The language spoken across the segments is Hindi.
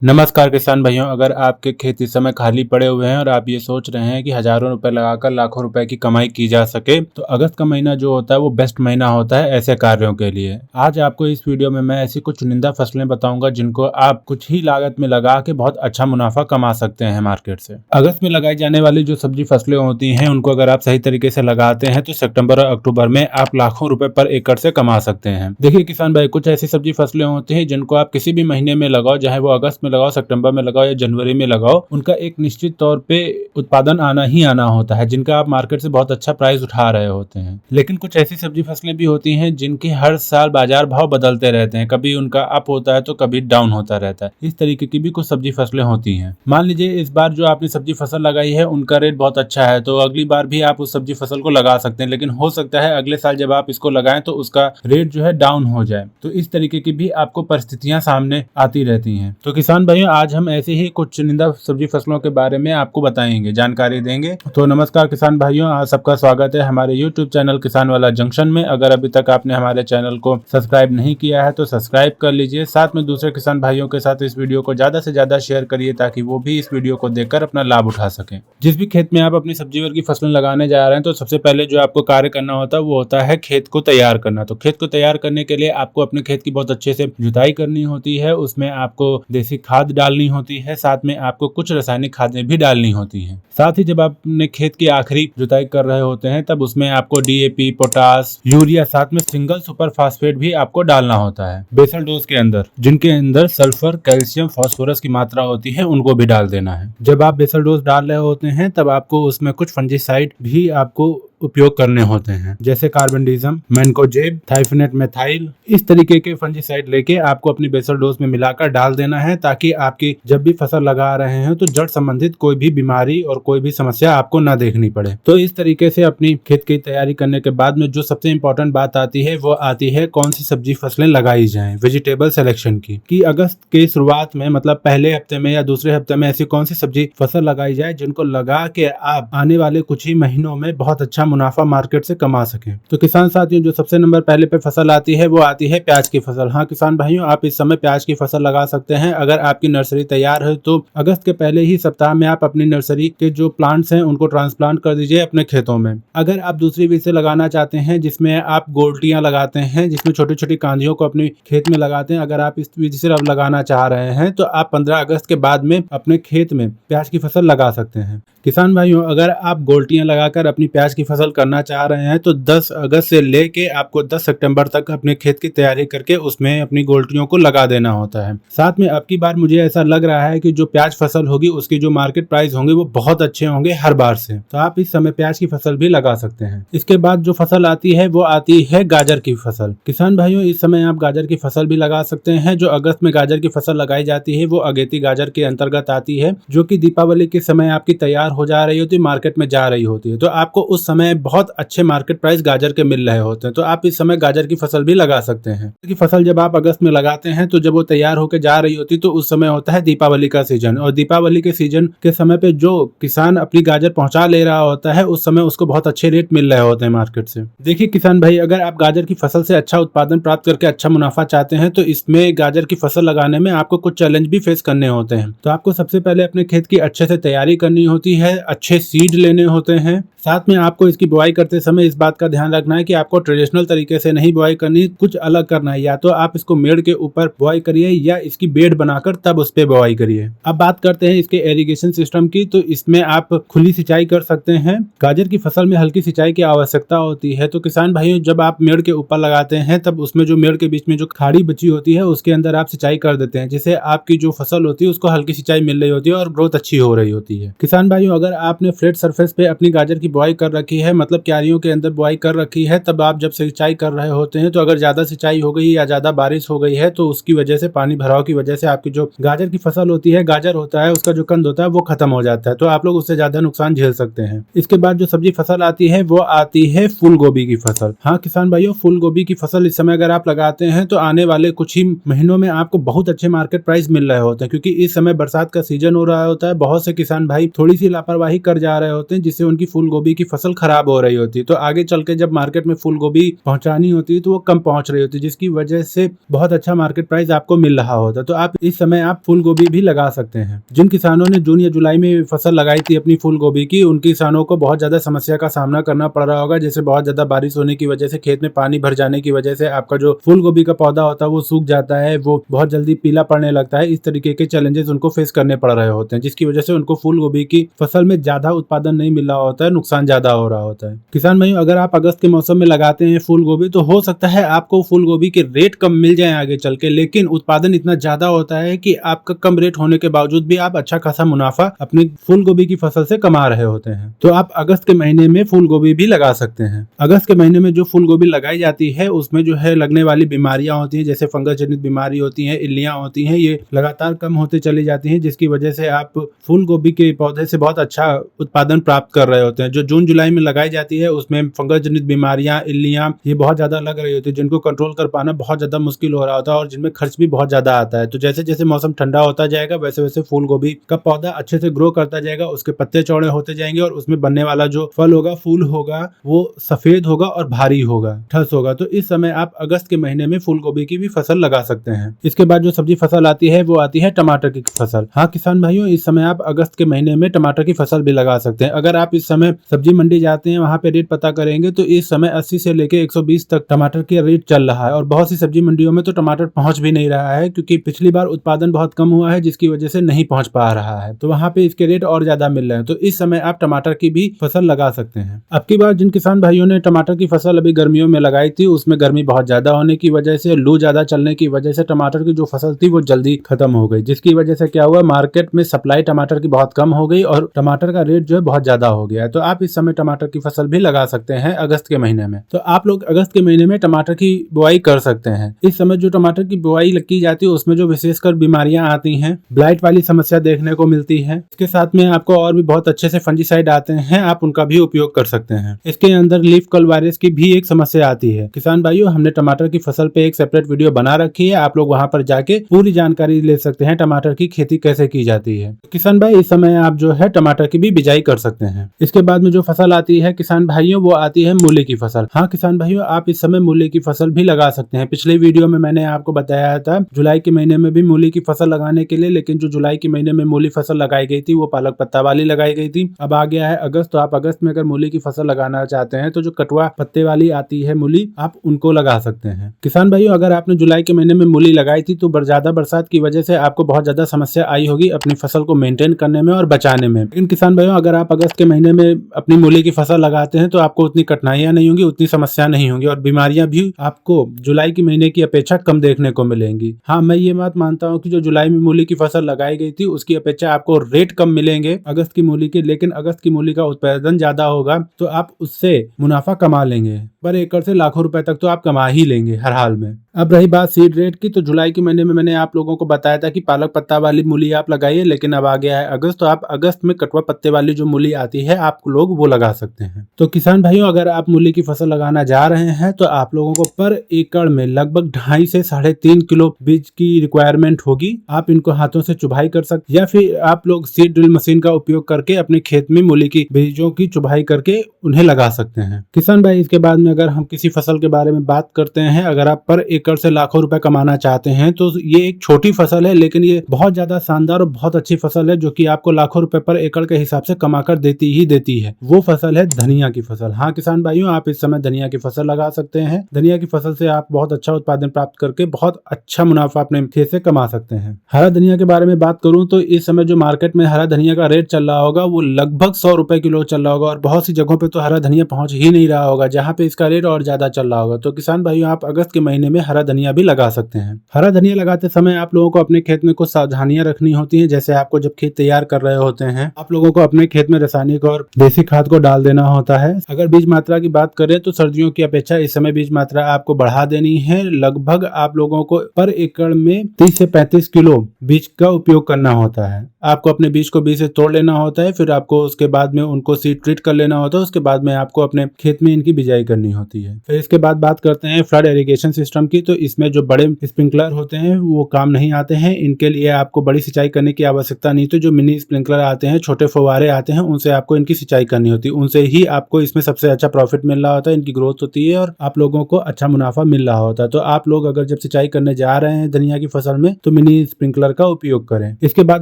नमस्कार किसान भाइयों, अगर आपके खेत इस समय खाली पड़े हुए हैं और आप ये सोच रहे हैं कि हजारों रुपए लगाकर लाखों रुपए की कमाई की जा सके, तो अगस्त का महीना जो होता है वो बेस्ट महीना होता है ऐसे कार्यों के लिए। आज आपको इस वीडियो में मैं ऐसी कुछ चुनिंदा फसलें बताऊंगा जिनको आप कुछ ही लागत में लगा के बहुत अच्छा मुनाफा कमा सकते हैं मार्केट से। अगस्त में लगाई जाने वाली जो सब्जी फसलें होती हैं उनको अगर आप सही तरीके से लगाते हैं तो सितंबर और अक्टूबर में आप लाखों रुपए पर एकड़ से कमा सकते हैं। देखिए किसान भाई, कुछ ऐसी सब्जी फसलें होती हैं जिनको आप किसी भी महीने में लगाओ, चाहे वो अगस्त में लगाओ, सितंबर में लगाओ या जनवरी में लगाओ, उनका एक निश्चित तौर पे उत्पादन आना ही आना होता है जिनका आप मार्केट से बहुत अच्छा प्राइस उठा रहे होते हैं। लेकिन कुछ ऐसी सब्जी फसलें भी होती हैं जिनके हर साल बाजार भाव बदलते रहते हैं, कभी उनका अप होता है तो कभी डाउन होता रहता है। इस तरीके की भी कुछ सब्जी फसलें होती हैं। मान लीजिए इस बार जो आपने सब्जी फसल लगाई है उनका रेट बहुत अच्छा है, तो अगली बार भी आप उस सब्जी फसल को लगा सकते हैं, लेकिन हो सकता है अगले साल जब आप इसको लगाएं तो उसका रेट जो है डाउन हो जाए। तो इस तरीके की भी आपको परिस्थितियां सामने आती रहती हैं। तो किसान भाइयों, आज हम ऐसे ही कुछ चुनिंदा सब्जी फसलों के बारे में आपको बताएंगे, जानकारी देंगे। तो नमस्कार किसान भाइयों, आप सबका स्वागत है हमारे YouTube चैनल किसान वाला जंक्शन में। अगर अभी तक आपने हमारे चैनल को सब्सक्राइब नहीं किया है तो सब्सक्राइब कर लीजिए। साथ में दूसरे किसान भाइयों के साथ इस वीडियो को ज्यादा से ज्यादा शेयर करिए ताकि वो भी इस वीडियो को देखकर अपना लाभ उठा सकें। जिस भी खेत में आप अपनी सब्जी वर्ग की फसलें लगाने जा रहे हैं तो सबसे पहले जो आपको कार्य करना होता है वो होता है खेत को तैयार करना। तो खेत को तैयार करने के लिए आपको अपने खेत की बहुत अच्छे से जुताई करनी होती है, उसमें आपको देसी खाद डालनी होती है, साथ में आपको कुछ रासायनिक खादें भी डालनी होती हैं। साथ ही जब आप अपने खेत की आखिरी जुताई कर रहे होते हैं तब उसमें आपको डीएपी, पोटास, यूरिया, साथ में सिंगल सुपर फास्फेट भी आपको डालना होता है बेसल डोज के अंदर, जिनके अंदर सल्फर, कैल्शियम, फास्फोरस की मात्रा होती है उनको भी डाल देना है। जब आप बेसल डोज डाल रहे होते हैं तब आपको उसमें कुछ फंजीसाइड भी आपको उपयोग करने होते हैं, जैसे कार्बेंडिज्म, मैनकोजेब, थाइफनेट मेथाइल। इस तरीके के फंजीसाइड लेके आपको अपनी बेसल डोज में मिलाकर डाल देना है ताकि आपकी जब भी फसल लगा रहे हैं तो जड़ संबंधित कोई भी बीमारी और कोई भी समस्या आपको ना देखनी पड़े। तो इस तरीके से अपनी खेत की तैयारी करने के बाद में जो सबसे इम्पोर्टेंट बात आती है वो आती है कौन सी सब्जी फसलें लगाई जाएं, वेजिटेबल सिलेक्शन की। कि अगस्त के शुरुआत में, मतलब पहले हफ्ते में या दूसरे हफ्ते में ऐसी कौन सी सब्जी फसल लगाई जाए जिनको लगा के आप आने वाले कुछ ही महीनों में बहुत अच्छा मुनाफा मार्केट से कमा सकें। तो किसान साथियों, जो सबसे नंबर पहले पे फसल आती है वो आती है प्याज की फसल। हाँ किसान भाइयों, आप इस समय प्याज की फसल लगा सकते हैं। अगर आपकी नर्सरी तैयार है तो अगस्त के पहले ही सप्ताह में आप अपनी नर्सरी के जो प्लांट्स हैं उनको ट्रांसप्लांट कर दीजिए अपने खेतों में। अगर आप दूसरी विधि से लगाना चाहते हैं जिसमें आप गोल्टियां लगाते हैं, जिसमें छोटी छोटी कांदियों को अपने खेत में लगाते हैं, अगर आप इस विधि से अब लगाना चाह रहे हैं तो आप 15 अगस्त के बाद में अपने खेत में प्याज की फसल लगा सकते हैं। किसान भाइयों, अगर आप गोल्टियां लगाकर अपनी प्याज की फसल करना चाह रहे हैं तो 10 अगस्त से लेके आपको 10 सितंबर तक अपने खेत की तैयारी करके उसमें अपनी गोल्टियों को लगा देना होता है। साथ में अब की बार मुझे ऐसा लग रहा है कि जो प्याज फसल होगी उसकी जो मार्केट प्राइस होंगे वो बहुत अच्छे होंगे हर बार से, तो आप इस समय प्याज की फसल भी लगा सकते हैं। इसके बाद जो फसल आती है वो आती है गाजर की फसल। किसान भाइयों, इस समय आप गाजर की फसल भी लगा सकते हैं। जो अगस्त में गाजर की फसल लगाई जाती है वो अगेती गाजर के अंतर्गत आती है, जो कि दीपावली के समय आपकी तैयार हो जा रही होती है, मार्केट में जा रही होती है। तो आपको उस समय बहुत अच्छे मार्केट प्राइस गाजर के मिल रहे होते हैं, तो आप इस समय गाजर की फसल भी लगा सकते हैं। की फसल जब आप अगस्त में लगाते हैं तो जब वो तैयार होकर जा रही होती है तो उस समय होता है दीपावली का सीजन, और दीपावली के सीजन के समय पे जो किसान अपनी गाजर पहुंचा ले रहा होता है उस समय उसको बहुत अच्छे रेट मिल रहे होते हैं मार्केट से। देखिए किसान भाई, अगर आप गाजर की फसल से अच्छा उत्पादन प्राप्त करके अच्छा मुनाफा चाहते हैं तो इसमें गाजर की फसल लगाने में आपको कुछ चैलेंज भी फेस करने होते हैं। तो आपको सबसे पहले अपने खेत की अच्छे से तैयारी करनी होती है, अच्छे सीड लेने होते हैं। साथ में आपको इसकी बुआई करते समय इस बात का ध्यान रखना है कि आपको ट्रेडिशनल तरीके से नहीं बुआई करनी, कुछ अलग करना है। या तो आप इसको मेड़ के ऊपर बुआई करिए या इसकी बेड बनाकर तब उस पे बुआई करिए। अब बात करते हैं इसके इरिगेशन सिस्टम की। तो इसमें आप खुली सिंचाई कर सकते हैं। गाजर की फसल में हल्की सिंचाई की आवश्यकता होती है। तो किसान भाइयों, जब आप मेड़ के ऊपर लगाते हैं तब उसमें जो मेड़ के बीच में जो खाड़ी बची होती है उसके अंदर आप सिंचाई कर देते हैं, जिससे आपकी जो फसल होती है उसको हल्की सिंचाई मिल रही होती है और ग्रोथ अच्छी हो रही होती है। किसान भाइयों, अगर आपने फ्लैट सरफेस पे अपनी गाजर की बुआई कर रखी है, मतलब क्यारियों के अंदर बुआई कर रखी है, तब आप जब सिंचाई कर रहे होते हैं तो अगर ज्यादा सिंचाई हो गई या ज्यादा बारिश हो गई है तो उसकी वजह से, पानी भराव की वजह से आपकी जो गाजर की फसल होती है, गाजर होता है, उसका जो कंद होता है वो खत्म हो जाता है, तो आप लोग उससे ज्यादा नुकसान झेल सकते हैं। इसके बाद जो सब्जी फसल आती है वो आती है फूल गोभी की फसल। हाँ किसान भाइयों, फूल गोभी की फसल इस समय अगर आप लगाते हैं तो आने वाले कुछ ही महीनों में आपको बहुत अच्छे मार्केट प्राइस मिल रहे होते हैं, क्योंकि इस समय बरसात का सीजन हो रहा होता है। बहुत से किसान भाई थोड़ी सी लापरवाही कर जा रहे होते हैं जिससे उनकी फूल गोभी की फसल खराब हो रही होती है। तो आगे चल के जब मार्केट में फूल गोभी पहुंचानी होती है तो वो कम पहुंच रही होती है, जिसकी वजह से बहुत अच्छा मार्केट प्राइस आपको मिल रहा होता है। तो आप इस समय आप फूल गोभी भी लगा सकते हैं। जिन किसानों ने जून या जुलाई में फसल लगाई थी अपनी फूल गोभी की, उन किसानों को बहुत ज्यादा समस्या का सामना करना पड़ रहा होगा। जैसे बहुत ज्यादा बारिश होने की वजह से, खेत में पानी भर जाने की वजह से आपका जो फूल गोभी का पौधा होता है वो सूख जाता है, वो बहुत जल्दी पीला पड़ने लगता है। इस तरीके के चैलेंजेस उनको फेस करने पड़ रहे होते हैं, जिसकी वजह से उनको फूल गोभी की फसल में ज्यादा उत्पादन नहीं मिल रहा होता है, नुकसान ज्यादा हो रहा होता है। किसान भाइयों, अगर आप अगस्त के मौसम में लगाते हैं फूल गोभी तो हो सकता है आपको फूल गोभी के रेट कम मिल जाए आगे चल के, लेकिन उत्पादन इतना ज्यादा होता है कि आपका कम रेट होने के बावजूद भी आप अच्छा खासा मुनाफा अपनी फूल गोभी की फसल से कमा रहे होते हैं। तो आप अगस्त के महीने में फूल गोभी भी लगा सकते हैं। अगस्त के महीने में जो फूल गोभी लगाई जाती है उसमें जो है लगने वाली बीमारियां होती हैं, जैसे फंगस जनित बीमारी होती है, इल्लियां होती हैं, ये लगातार कम होते चली जाती हैं, जिसकी वजह से आप फूल गोभी के पौधे से बहुत अच्छा उत्पादन प्राप्त कर रहे होते हैं। जो जून जुलाई में लगाई जाती है उसमें फंगस जनित बीमारियां, इल्लियां ये बहुत ज्यादा लग रही होती है, जिनको कंट्रोल कर पाना बहुत ज्यादा मुश्किल हो रहा होता है और जिनमें खर्च भी बहुत ज्यादा आता है। तो जैसे जैसे मौसम ठंडा होता जाएगा वैसे वैसे फूल गोभी का पौधा अच्छे से ग्रो करता जाएगा, उसके पत्ते चौड़े होते जाएंगे और उसमें बनने वाला जो फल होगा, फूल होगा, वो सफेद होगा और भारी होगा, ठस होगा। तो इस समय आप अगस्त के महीने में फूल गोभी की भी फसल लगा सकते हैं। इसके बाद जो सब्जी फसल आती है वो आती है टमाटर की फसल। हाँ किसान भाइयों, इस समय आप अगस्त के महीने में टमाटर की फसल भी लगा सकते हैं। अगर आप इस समय सब्जी मंडी जाते हैं, वहां पे रेट पता करेंगे तो इस समय 80 से लेके 120 तक टमाटर की रेट चल रहा है और बहुत सी सब्जी मंडियों में तो टमाटर पहुंच भी नहीं रहा है, क्योंकि पिछली बार उत्पादन बहुत कम हुआ है, जिसकी वजह से नहीं पहुंच पा रहा है। तो वहां पे इसके रेट और ज्यादा मिल रहे हैं। तो इस समय आप टमाटर की भी फसल लगा सकते हैं। अब की बार जिन किसान भाइयों ने टमाटर की फसल अभी गर्मियों में लगाई थी, उसमें गर्मी बहुत ज्यादा होने की वजह से, लू ज्यादा चलने की वजह से टमाटर की जो फसल थी वो जल्दी खत्म हो गई, जिसकी वजह से क्या हुआ, मार्केट में सप्लाई टमाटर की बहुत कम हो गई और टमाटर का रेट जो है बहुत ज्यादा हो गया है। तो आप इस समय टमाटर की फसल भी लगा सकते हैं अगस्त के महीने में। तो आप लोग अगस्त के महीने में टमाटर की बुआई कर सकते हैं। इस समय जो टमाटर की बुआई की जाती है उसमें जो विशेषकर बीमारियां आती हैं, ब्लाइट वाली समस्या देखने को मिलती है। इसके साथ में आपको और भी बहुत अच्छे से फंजीसाइड आते हैं, आप उनका भी उपयोग कर सकते हैं। इसके अंदर लीफ कल वायरस की भी एक समस्या आती है। किसान भाइयों, हमने टमाटर की फसल पे एक सेपरेट वीडियो बना रखी है, आप लोग वहां पर जाके पूरी जानकारी ले सकते हैं टमाटर की खेती कैसे की जाती है। किसान भाई, इस समय आप जो है टमाटर की भी बिजाई कर सकते हैं। इसके बाद में जो फसल आती है किसान भाइयों, वो आती है मूली की फसल। हाँ किसान भाइयों, आप इस समय मूली की फसल भी लगा सकते हैं। पिछले वीडियो में मैंने आपको बताया था जुलाई के महीने में भी मूली की फसल लगाने के लिए, लेकिन जो जुलाई के महीने में मूली फसल लगाई गई थी वो पालक पत्ता वाली लगाई गई थी। अब आ गया है अगस्त, तो आप अगस्त में अगर मूली की फसल लगाना चाहते हैं तो जो कटवा पत्ते वाली आती है मूली, आप उनको लगा सकते हैं। किसान भाइयों, अगर आपने जुलाई के महीने में मूली लगाई थी तो ज्यादा बरसात की वजह से आपको बहुत ज्यादा समस्या आई होगी अपनी फसल को मेंटेन करने में और बचाने में। लेकिन किसान भाइयों, अगर आप अगस्त के महीने में अपनी मूली की फसल लगाते हैं तो आपको उतनी कठिनाइयां नहीं होंगी, उतनी समस्या नहीं होंगी और बीमारियां भी आपको जुलाई के महीने की अपेक्षा कम देखने को मिलेंगी। हाँ, मैं ये बात मानता हूँ कि जो जुलाई में मूली की फसल लगाई गई थी उसकी अपेक्षा आपको रेट कम मिलेंगे अगस्त की मूली के, लेकिन अगस्त की मूली का उत्पादन ज्यादा होगा तो आप उससे मुनाफा कमा लेंगे। पर एकड़ से लाखों रुपए तक तो आप कमा ही लेंगे हर हाल में। अब रही बात सीड रेट की, तो जुलाई के महीने में मैंने आप लोगों को बताया था कि पालक पत्ता वाली मूली आप लगाइए, लेकिन अब आ गया है अगस्त, तो आप अगस्त में कटवा पत्ते वाली जो मूली आती है आप लोग वो लगा सकते हैं। तो किसान भाइयों, अगर आप मूली की फसल लगाना जा रहे हैं तो आप लोगों को पर एकड़ में लगभग 2.5 से 3.5 किलो बीज की रिक्वायरमेंट होगी। आप इनको हाथों से चुभाई कर सकते या फिर आप लोग सीड ड्रिल मशीन का उपयोग करके अपने खेत में मूली की बीजों की चुभाई करके उन्हें लगा सकते हैं। किसान भाई, इसके बाद में अगर हम किसी फसल के बारे में बात करते हैं, अगर आप पर एकड़ से लाखों रुपए कमाना चाहते हैं तो ये एक छोटी फसल है, लेकिन ये बहुत ज्यादा शानदार और बहुत अच्छी फसल है जो कि आपको लाखों रुपए पर एकड़ के हिसाब से कमाकर देती ही देती है। वो फसल है धनिया की फसल। हाँ किसान भाइयों, आप इस समय धनिया की फसल लगा सकते हैं। धनिया की फसल से आप बहुत अच्छा उत्पादन प्राप्त करके बहुत अच्छा मुनाफा अपने खेत से कमा सकते हैं। हरा धनिया के बारे में बात करूं तो इस समय जो मार्केट में हरा धनिया का रेट चल रहा होगा वो लगभग 100 रुपए किलो चल रहा होगा और बहुत सी जगहों पे तो हरा धनिया पहुंच ही नहीं रहा होगा जहां पे इसका रेट और ज्यादा चल रहा होगा। तो किसान भाइयों, आप अगस्त के महीने में हरा धनिया भी लगा सकते हैं। हरा धनिया लगाते समय आप लोगों को अपने खेत में कुछ सावधानियां रखनी होती हैं। जैसे आपको जब खेत तैयार कर रहे होते हैं, आप लोगों को अपने खेत में रासायनिक और देसी खाद को डाल देना होता है। अगर बीज मात्रा की बात करें तो सर्दियों की अपेक्षा इस समय बीज मात्रा आपको बढ़ा देनी है। लगभग आप लोगों को पर एकड़ में 30 से 35 किलो बीज का उपयोग करना होता है। आपको अपने बीज को बीज से तोड़ लेना होता है, फिर आपको उसके बाद में उनको सीड ट्रीट कर लेना होता है, उसके बाद में आपको अपने खेत में इनकी बिजाई करनी होती है। फिर इसके बाद बात करते हैं फ्लड इरिगेशन सिस्टम की। तो इसमें जो बड़े स्प्रिंकलर होते हैं वो काम नहीं आते हैं, इनके लिए आपको बड़ी सिंचाई करने की आवश्यकता नहीं। तो जो मिनी स्प्रिंकलर आते हैं, छोटे फव्वारे आते हैं, उनसे आपको इनकी सिंचाई करनी होती है। उनसे ही आपको इसमें सबसे अच्छा प्रॉफिट मिल रहा होता है, इनकी ग्रोथ होती है और आप लोगों को अच्छा मुनाफा मिल रहा होता है। तो आप लोग अगर जब सिंचाई करने जा रहे हैं धनिया की फसल में तो मिनी स्प्रिंकलर का उपयोग करें। इसके बाद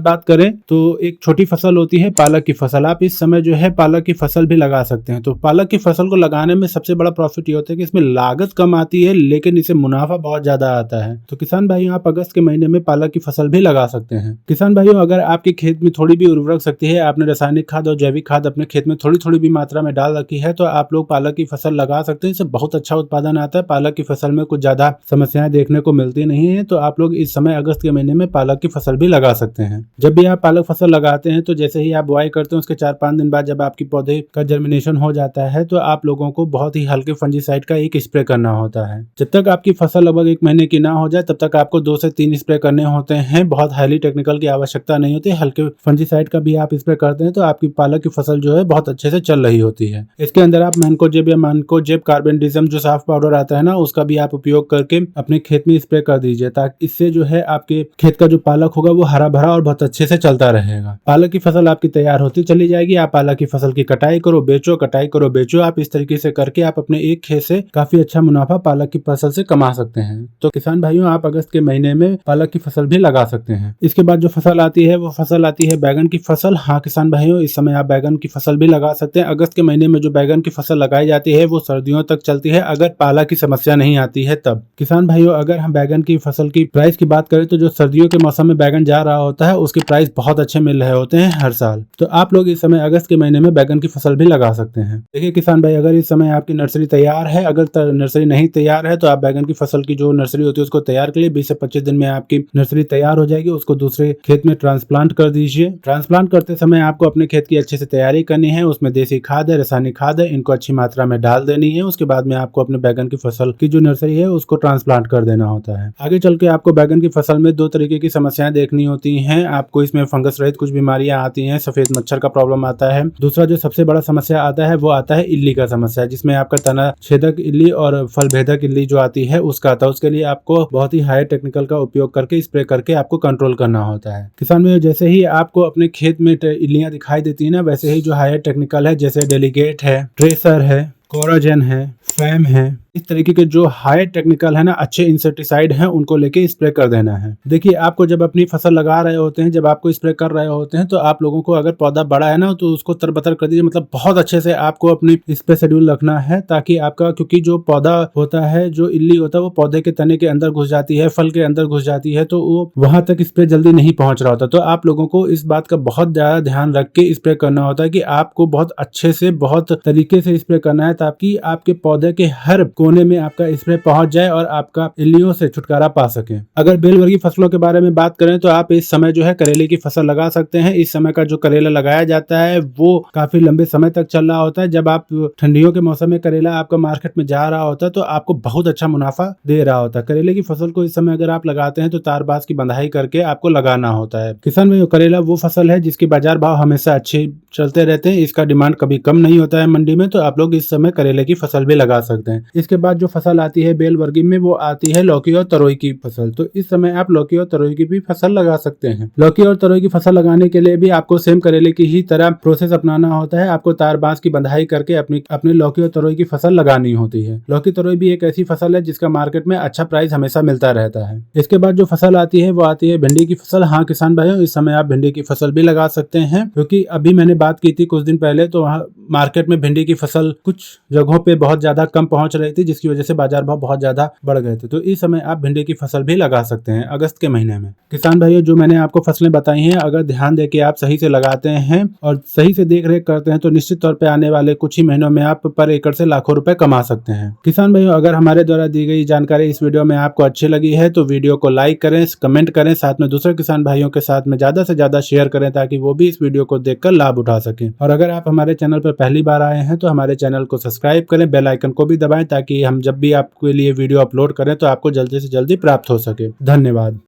बात करें तो एक छोटी फसल होती है पालक की फसल। आप इस समय जो है पालक की फसल भी लगा सकते हैं। तो पालक की फसल को लगाने में सबसे बड़ा प्रॉफिट ये होता है कि इसमें लागत कम आती है लेकिन इसे मुनाफा बहुत ज्यादा आता है। तो किसान भाइयों, आप अगस्त के महीने में पालक की फसल भी लगा सकते हैं। किसान भाइयों, अगर आपके खेत में थोड़ी भी उर्वरक शक्ति है, आपने रासायनिक खाद और जैविक खाद अपने खेत में थोड़ी थोड़ी भी मात्रा में डाल रखी है, तो आप लोग पालक की फसल लगा सकते हैं। इससे बहुत अच्छा उत्पादन आता है। पालक की फसल में कुछ ज्यादा समस्याएं देखने को मिलती नहीं है। तो आप लोग इस समय अगस्त के महीने में पालक की फसल भी लगा सकते हैं। जब भी आप पालक फसल लगाते हैं तो जैसे ही आप बुआई करते हैं उसके 4-5 दिन बाद जब आपकी पौधे का जर्मिनेशन हो जाता है तो आप लोगों को बहुत ही हल्के फंजीसाइड का एक स्प्रे करना होता है। जब तक आपकी फसल लगभग 1 महीने की ना हो जाए तब तक आपको 2 से 3 स्प्रे करने होते हैं। बहुत हाईली टेक्निकल की आवश्यकता नहीं होती। हल्के फंजीसाइड का भी आप स्प्रे करते हैं तो आपकी पालक की फसल जो है बहुत अच्छे से चल रही होती है। इसके अंदर आप मैनकोजेब या मैनकोजेब कार्बेंडिज्म जो साफ पाउडर आता है ना, उसका भी आप उपयोग करके अपने खेत में स्प्रे कर दीजिए, ताकि इससे जो है आपके खेत का जो पालक होगा वो हरा भरा और बहुत अच्छे से चलता रहेगा। पालक की फसल आपकी तैयार होती चली जाएगी। आप पालक की फसल की कटाई करो बेचो, कटाई करो बेचो। आप इस तरीके से करके आप अपने एक खेत से काफी अच्छा मुनाफा पालक की फसल से कमा सकते हैं। तो किसान भाइयों, आप अगस्त के महीने में पालक की फसल भी लगा सकते हैं। इसके बाद जो फसल आती है वो फसल आती है बैगन की फसल। हाँ किसान भाइयों, इस समय आप बैगन की फसल भी लगा सकते हैं। अगस्त के महीने में जो बैगन की फसल लगाई जाती है वो सर्दियों तक चलती है, अगर पाला की समस्या नहीं आती है तब। किसान भाइयों, अगर हम बैगन की फसल की प्राइस की बात करें तो जो सर्दियों के मौसम में बैगन जा रहा होता है उसके प्राइस बहुत अच्छे मिल रहे होते हैं हर साल। तो आप लोग इस समय अगस्त के महीने में बैगन की फसल भी लगा सकते हैं। देखिए किसान भाई, अगर इस समय आपकी नर्सरी तैयार है, अगर नर्सरी नहीं तैयार है तो आप बैगन की फसल की जो नर्सरी होती है उसको तैयार कर लिए। 20 से 25 दिन में आपकी नर्सरी तैयार हो जाएगी। उसको दूसरे खेत में ट्रांसप्लांट कर दीजिए। ट्रांसप्लांट करते समय आपको अपने खेत की अच्छे से तैयारी करनी है। उसमें देसी खाद है, रासायनिक खाद है, इनको अच्छी मात्रा में डाल देनी है। उसके बाद में आपको अपने बैगन की फसल की जो नर्सरी है उसको ट्रांसप्लांट कर देना होता है। आगे चल के आपको बैगन की फसल में 2 तरीके की समस्याएं देखनी होती हैं। आपको इसमें फंगस रहित कुछ बीमारियां आती हैं, सफेद मच्छर का प्रॉब्लम आता है। दूसरा जो सबसे बड़ा समस्या आता है वो आता है इल्ली का समस्या, जिसमें आपका तना छेदक इल्ली और फल भेदक इल्ली जो आती है उसका आता है। उसके लिए आपको बहुत ही हाई टेक्निकल का उपयोग करके स्प्रे करके आपको कंट्रोल करना होता है। किसान भाइयों, जैसे ही आपको अपने खेत में इल्लियां दिखाई देती है ना, वैसे ही जो हायर टेक्निकल है जैसे डेलीगेट है, ट्रेसर है, कोराजेन है, फैम है, इस तरीके के जो हाई टेक्निकल है ना, अच्छे इंसेक्टिसाइड हैं, उनको लेके स्प्रे कर देना है। देखिए, आपको जब अपनी फसल लगा रहे होते हैं, जब आपको स्प्रे कर रहे होते हैं तो आप लोगों को अगर पौधा बड़ा है ना तो उसको तरबतर कर दीजिए। मतलब बहुत अच्छे से आपको अपनी स्प्रे शेड्यूल रखना है, ताकि आपका, क्योंकि जो पौधा होता है, जो इल्ली होता है, वो पौधे के तने के अंदर घुस जाती है, फल के अंदर घुस जाती है, तो वो वहां तक स्प्रे जल्दी नहीं पहुंच रहा होता। तो आप लोगों को इस बात का बहुत ज्यादा ध्यान रख के स्प्रे करना होता है कि आपको बहुत अच्छे से, बहुत तरीके से स्प्रे करना है, ताकि आपके पौधे के हर कोने में आपका स्प्रे पहुंच जाए और आपका इल्लियों से छुटकारा पा सके। अगर बेलवर्गीय फसलों के बारे में बात करें तो आप इस समय जो है करेले की फसल लगा सकते हैं। इस समय का जो करेला लगाया जाता है वो काफी लंबे समय तक चल रहा होता है। जब आप ठंडियों के मौसम में करेला आपका मार्केट में जा रहा होता है तो आपको बहुत अच्छा मुनाफा दे रहा होता है। करेले की फसल को इस समय अगर आप लगाते हैं तो तारबाज की बंधाई करके आपको लगाना होता है। किसान भाइयों, करेला वो फसल है जिसके बाजार भाव हमेशा अच्छे चलते रहते हैं। इसका डिमांड कभी कम नहीं होता है मंडी में, तो आप लोग इस समय करेले की फसल भी लगा सकते हैं। इसके बाद जो फसल आती है बेल वर्गीय में, वो आती है लौकी और तरोई की फसल। तो इस समय आप लौकी और तरोई की भी फसल लगा सकते हैं। लौकी और तरोई की फसल लगाने के लिए भी आपको सेम करेले की ही तरह प्रोसेस अपनाना होता है। आपको तार बांस की बंधाई करके अपनी लौकी और तरोई की फसल लगानी होती है। लौकी तरोई भी एक ऐसी फसल है जिसका मार्केट में अच्छा प्राइस हमेशा मिलता रहता है। इसके बाद जो फसल आती है वो आती है भिंडी की फसल। हाँ किसान भाइयों, इस समय आप भिंडी की फसल भी लगा सकते हैं, क्योंकि अभी मैंने बात की थी कुछ दिन पहले, तो वहाँ मार्केट में भिंडी की फसल कुछ जगहों पे बहुत ज्यादा कम पहुंच रही थी, जिसकी वजह से बाजार भाव बहुत ज्यादा बढ़ गए थे। तो इस समय आप भिंडी की फसल भी लगा सकते हैं अगस्त के महीने में। किसान भाइयों, जो मैंने आपको फसलें बताई हैं, अगर ध्यान दे के आप सही से लगाते हैं और सही से देख रेख करते हैं तो निश्चित तौर पे आने वाले कुछ ही महीनों में आप पर एकड़ से लाखों रुपए कमा सकते हैं। किसान भाइयों, अगर हमारे द्वारा दी गई जानकारी इस वीडियो में आपको अच्छी लगी है तो वीडियो को लाइक करें, कमेंट करें, साथ में दूसरे किसान भाइयों के साथ में ज्यादा से ज्यादा शेयर करें, ताकि वो भी इस वीडियो को देखकर लाभ उठा सकें। और अगर आप हमारे चैनल पर पहली बार आए हैं तो हमारे चैनल को सब्सक्राइब करें, बेल आइकन को भी दबाएं, ताकि हम जब भी आपके लिए वीडियो अपलोड करें तो आपको जल्दी से जल्दी प्राप्त हो सके। धन्यवाद।